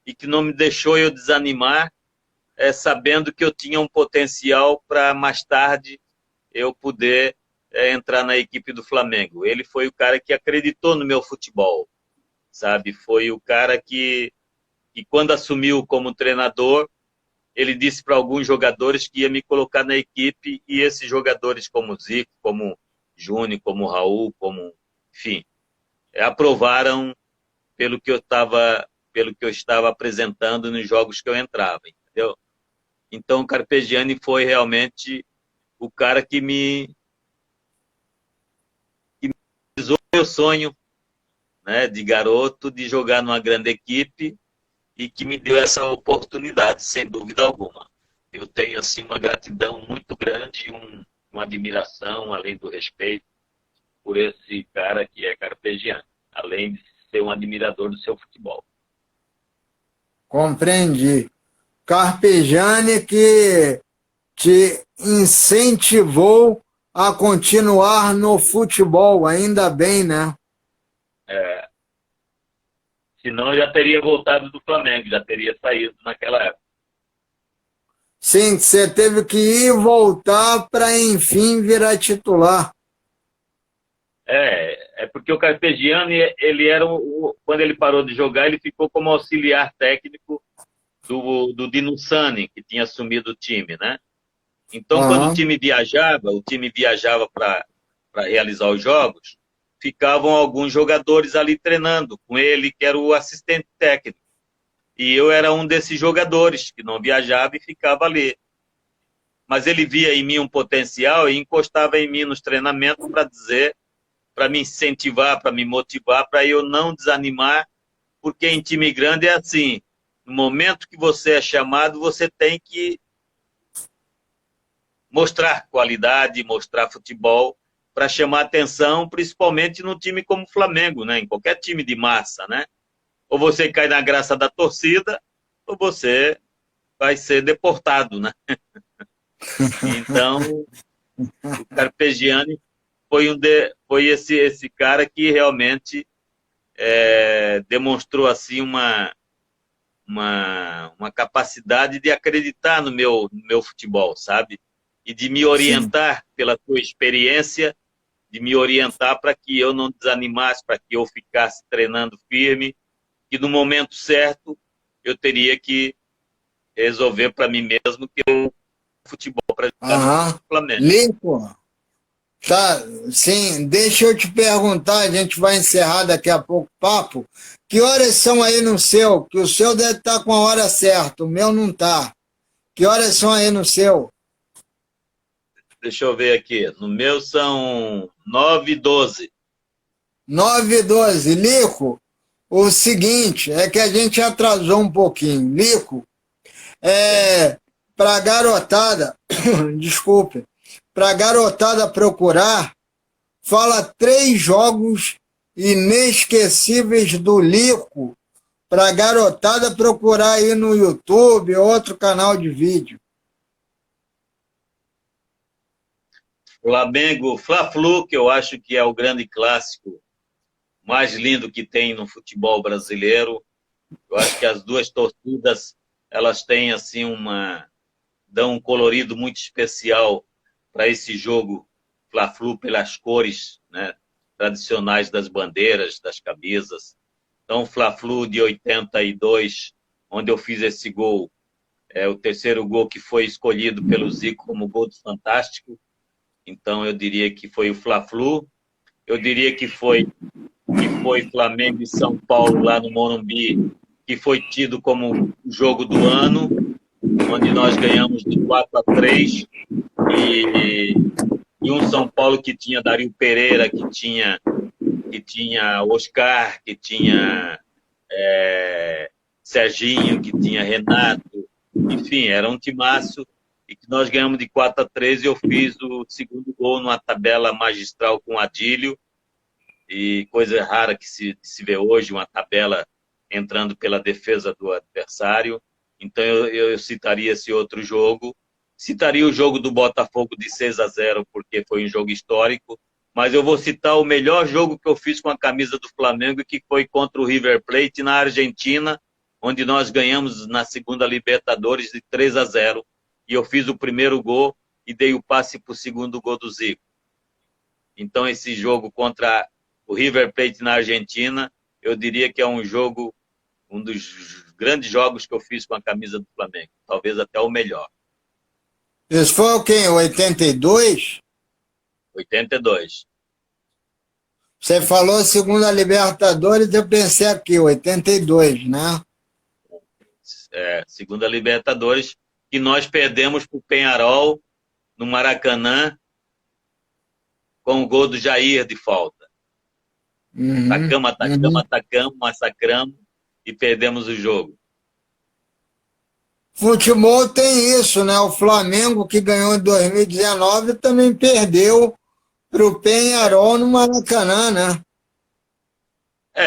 e que não me deixou eu desanimar, sabendo que eu tinha um potencial para mais tarde eu poder entrar na equipe do Flamengo. Ele foi o cara que acreditou no meu futebol, sabe? Foi o cara que quando assumiu como treinador, ele disse para alguns jogadores que ia me colocar na equipe e esses jogadores como Zico, como Júnior, como Raul, como, enfim, aprovaram pelo que eu estava apresentando nos jogos que eu entrava, entendeu? Então o Carpegiani foi realmente o cara que me realizou meu sonho, né, de garoto de jogar numa grande equipe e que me deu essa oportunidade, sem dúvida alguma. Eu tenho assim uma gratidão muito grande, uma admiração, além do respeito, por esse cara que é Carpegiani, além de ser um admirador do seu futebol. Compreendi. Carpegiani que te incentivou a continuar no futebol, ainda bem, né? É, senão eu já teria voltado do Flamengo, já teria saído naquela época. Sim, você teve que ir e voltar para, enfim, virar titular. É porque o Carpegiani, ele era quando ele parou de jogar, ele ficou como auxiliar técnico do Dino Sani, que tinha assumido o time, né? Então, quando Aham. o time viajava para realizar os jogos, ficavam alguns jogadores ali treinando com ele, que era o assistente técnico. E eu era um desses jogadores que não viajava e ficava ali. Mas ele via em mim um potencial e encostava em mim nos treinamentos para dizer, para me incentivar, para me motivar, para eu não desanimar, porque em time grande é assim, no momento que você é chamado, você tem que mostrar qualidade, mostrar futebol, para chamar atenção, principalmente no time como o Flamengo, né? Em qualquer time de massa, né? Ou você cai na graça da torcida, ou você vai ser deportado, né? Então, o Carpegiani foi esse cara que realmente demonstrou assim uma capacidade de acreditar no meu futebol, sabe? E de me Sim. orientar pela sua experiência, de me orientar para que eu não desanimasse, para que eu ficasse treinando firme, que no momento certo eu teria que resolver para mim mesmo que eu futebol para jogar no Aham. Flamengo. Lico, tá, sim, deixa eu te perguntar, a gente vai encerrar daqui a pouco o papo. Que horas são aí no seu? Que o seu deve estar com a hora certa, o meu não tá. Que horas são aí no seu? deixa eu ver aqui. No meu são 9-12. 9-12. Lico, o seguinte, é que a gente atrasou um pouquinho. Lico, para a garotada, desculpe, para a garotada procurar, fala 3 jogos inesquecíveis do Lico, para a garotada procurar aí no YouTube, outro canal de vídeo. Flamengo, Fla-Flu, que eu acho que é o grande clássico mais lindo que tem no futebol brasileiro. Eu acho que as duas torcidas, elas têm assim dão um colorido muito especial para esse jogo Fla-Flu pelas cores, né, tradicionais das bandeiras, das camisas. Então, o Fla-Flu de 82, onde eu fiz esse gol, é o terceiro gol que foi escolhido pelo Zico como gol do Fantástico. Então, eu diria que foi o Fla-Flu. Eu diria que foi Flamengo e São Paulo lá no Morumbi, que foi tido como o jogo do ano, onde nós ganhamos de 4-3, e um São Paulo que tinha Dario Pereira, que tinha Oscar, que tinha Serginho, que tinha Renato, enfim, era um timaço, e que nós ganhamos de 4-3, e eu fiz o segundo gol numa tabela magistral com o Adílio, e coisa rara que se vê hoje, uma tabela entrando pela defesa do adversário. Então eu citaria esse outro jogo, citaria o jogo do Botafogo de 6-0, porque foi um jogo histórico, mas eu vou citar o melhor jogo que eu fiz com a camisa do Flamengo, que foi contra o River Plate na Argentina, onde nós ganhamos na segunda Libertadores de 3-0, e eu fiz o primeiro gol e dei o passe para o segundo gol do Zico. Então esse jogo contra o River Plate na Argentina, eu diria que é um dos grandes jogos que eu fiz com a camisa do Flamengo, talvez até o melhor. Isso foi o quê? 82? 82. Você falou segunda Libertadores, eu pensei aqui, 82, né? Segunda Libertadores, que nós perdemos para o Peñarol no Maracanã com o gol do Jair de falta. Atacamos, massacramos e perdemos o jogo. Futebol tem isso, né? O Flamengo, que ganhou em 2019, também perdeu para o Peñarol no Maracanã, né?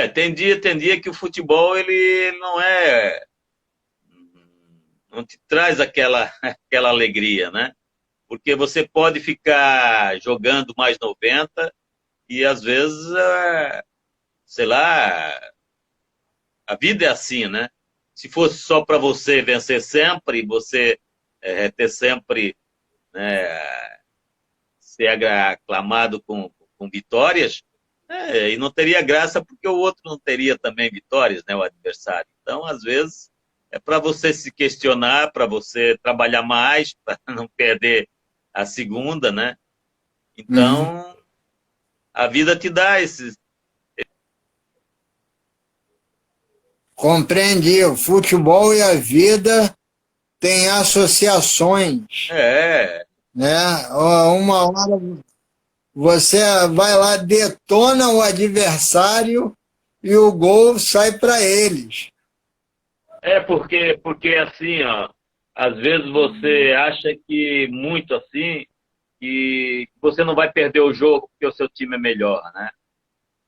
Tem dia que o futebol ele não te traz aquela alegria, né? Porque você pode ficar jogando mais 90 e às vezes, sei lá, a vida é assim, né? Se fosse só para você vencer sempre, você ter sempre, né, ser aclamado com vitórias, e não teria graça porque o outro não teria também vitórias, né, o adversário. Então, às vezes, é para você se questionar, para você trabalhar mais, para não perder a segunda, né? Então, a vida te dá esses... Compreendi. O futebol e a vida têm associações. Né? Uma hora você vai lá, detona o adversário e o gol sai para eles. Porque assim, ó, às vezes você acha que muito assim, que você não vai perder o jogo porque o seu time é melhor, né?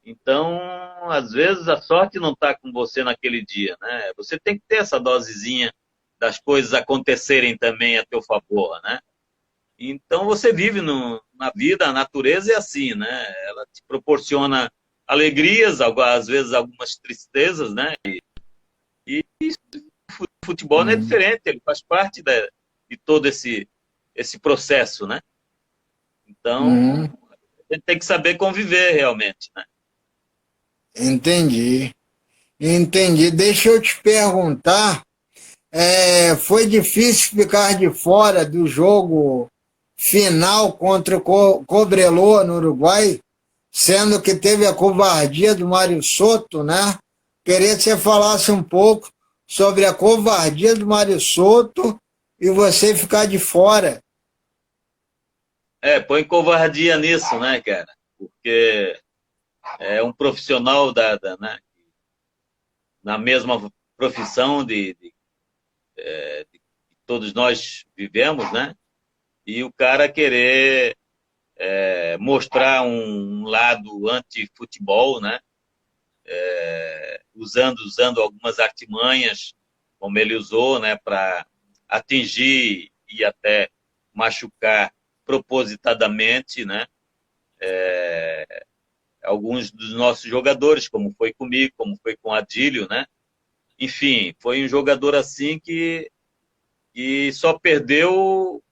Então, às vezes a sorte não está com você naquele dia, né? Você tem que ter essa dosezinha das coisas acontecerem também a teu favor, né? Então você vive na vida, a natureza é assim, né? Ela te proporciona alegrias, às vezes algumas tristezas, né? E o futebol não é diferente, ele faz parte de todo esse processo, né? Então, a gente tem que saber conviver realmente, né? Entendi. Deixa eu te perguntar, foi difícil ficar de fora do jogo final contra o Cobreloa no Uruguai, sendo que teve a covardia do Mário Soto, né? Queria que você falasse um pouco sobre a covardia do Mário Soto e você ficar de fora. Põe covardia nisso, né, cara? Porque é um profissional né, na mesma profissão de todos nós vivemos, né? E o cara querer mostrar um lado anti-futebol, né? Usando algumas artimanhas, como ele usou, né, para atingir e até machucar propositadamente, né, alguns dos nossos jogadores, como foi comigo, como foi com o Adílio, né? Enfim, foi um jogador assim que só perdeu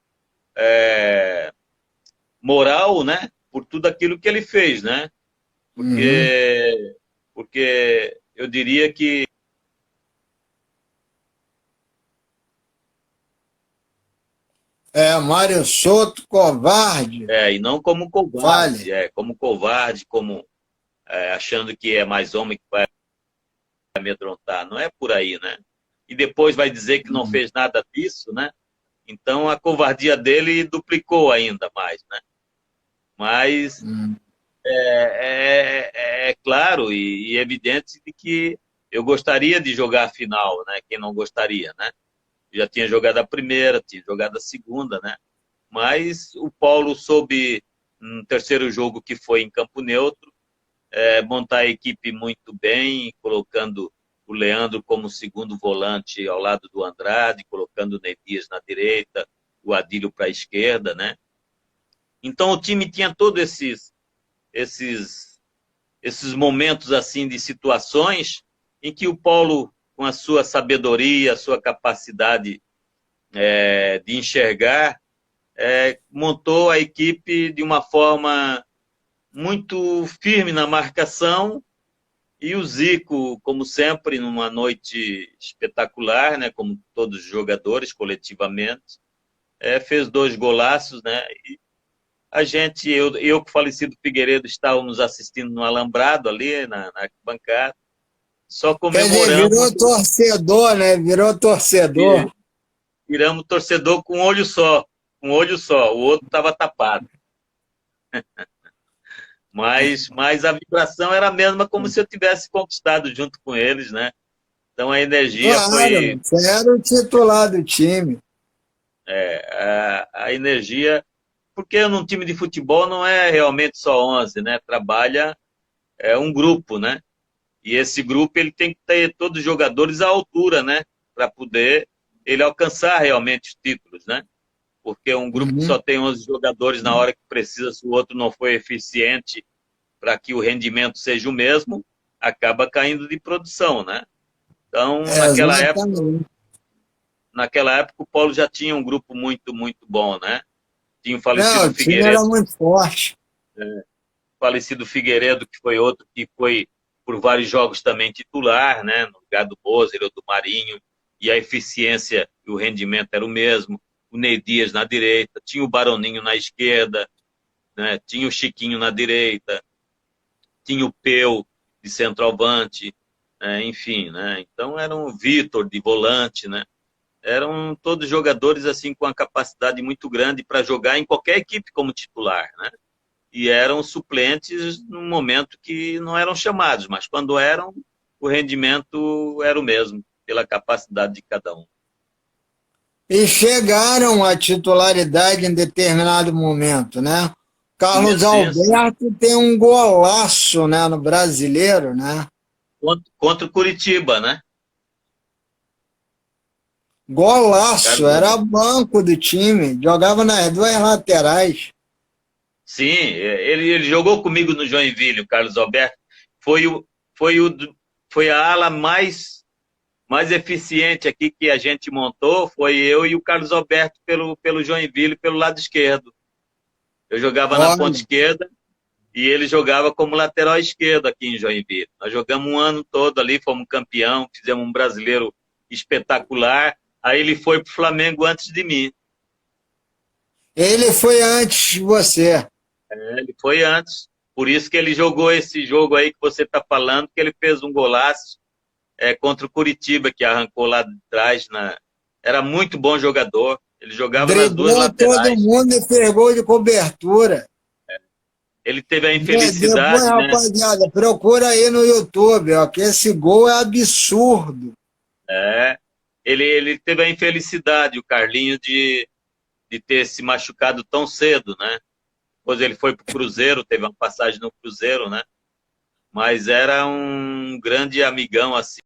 moral, né, por tudo aquilo que ele fez, né? Uhum. Porque eu diria que Mário Souto, covarde. e não como covarde, Fale. como covarde, como achando que é mais homem que vai amedrontar. Não é por aí, né? E depois vai dizer que não Hum, fez nada disso, né? Então a covardia dele duplicou ainda mais, né? Mas hum. é claro e evidente de que eu gostaria de jogar a final, né? Quem não gostaria, né? Já tinha jogado a primeira, tinha jogado a segunda, né? Mas o Paulo soube, no terceiro jogo que foi em campo neutro, montar a equipe muito bem, colocando o Leandro como segundo volante ao lado do Andrade, colocando o Nebias na direita, o Adílio para a esquerda, né? Então o time tinha todos esses, esses momentos assim de situações em que o Paulo, com a sua sabedoria, a sua capacidade de enxergar, montou a equipe de uma forma muito firme na marcação. E o Zico, como sempre, numa noite espetacular, né, como todos os jogadores coletivamente, fez 2 golaços, né? E a gente, eu com o falecido Figueiredo, estávamos assistindo no Alambrado ali na arquibancada, só Quer dizer, comemoramos virou torcedor, né? Virou torcedor. e viramos torcedor com um olho só, o outro estava tapado. Mas a vibração era a mesma como se eu tivesse conquistado junto com eles, né? Então a energia Claro, foi você era o titular do time. a energia, porque num time de futebol não é realmente só 11, né? Trabalha um grupo, né? E esse grupo ele tem que ter todos os jogadores à altura, né? Para poder ele alcançar realmente os títulos, né? Porque um grupo que Uhum. só tem 11 jogadores na hora que precisa, se o outro não for eficiente para que o rendimento seja o mesmo, acaba caindo de produção, né? Então, Exatamente. naquela época o Paulo já tinha um grupo muito, muito bom, né? Tinha o Não, falecido o time era Figueiredo, muito forte. que foi outro que foi por vários jogos também titular, né? No lugar do Moser ou do Marinho, e a eficiência e o rendimento era o mesmo. O Ney Dias na direita, tinha o Baroninho na esquerda, né? Tinha o Chiquinho na direita, tinha o Peu de centroavante, enfim, né? Então era um Vitor de volante, né? Eram todos jogadores assim com uma capacidade muito grande para jogar em qualquer equipe como titular, né? E eram suplentes num momento que não eram chamados, mas quando eram, o rendimento era o mesmo, pela capacidade de cada um. E chegaram à titularidade em determinado momento, né? Sim, Carlos sim, sim. Alberto tem um golaço, né, no brasileiro, né? Contra o Curitiba, né? Golaço, Carlos era Alberto. banco do time, jogava nas duas laterais. Sim, ele jogou comigo no Joinville, o Carlos Alberto. Foi, o, foi, o, foi a ala mais eficiente aqui que a gente montou, foi eu e o Carlos Alberto pelo Joinville, pelo lado esquerdo. Eu jogava na ponta Olha, esquerda e ele jogava como lateral esquerdo aqui em Joinville. Nós jogamos um ano todo ali, fomos campeão, fizemos um brasileiro espetacular. Aí ele foi para o Flamengo antes de mim. ele foi antes de você. Ele foi antes. Por isso que ele jogou esse jogo aí que você está falando, que ele fez um golaço contra o Curitiba, que arrancou lá de trás. Era muito bom jogador. Ele jogava nas duas Driblou todo laterais. mundo e fez gol de cobertura. Ele teve a Depois, infelicidade, né? rapaziada, procura aí no YouTube, ó, que esse gol é absurdo. É, ele teve a infelicidade, o Carlinho, de ter se machucado tão cedo, né? Depois ele foi para o Cruzeiro, teve uma passagem no Cruzeiro, né? Mas era um grande amigão, assim.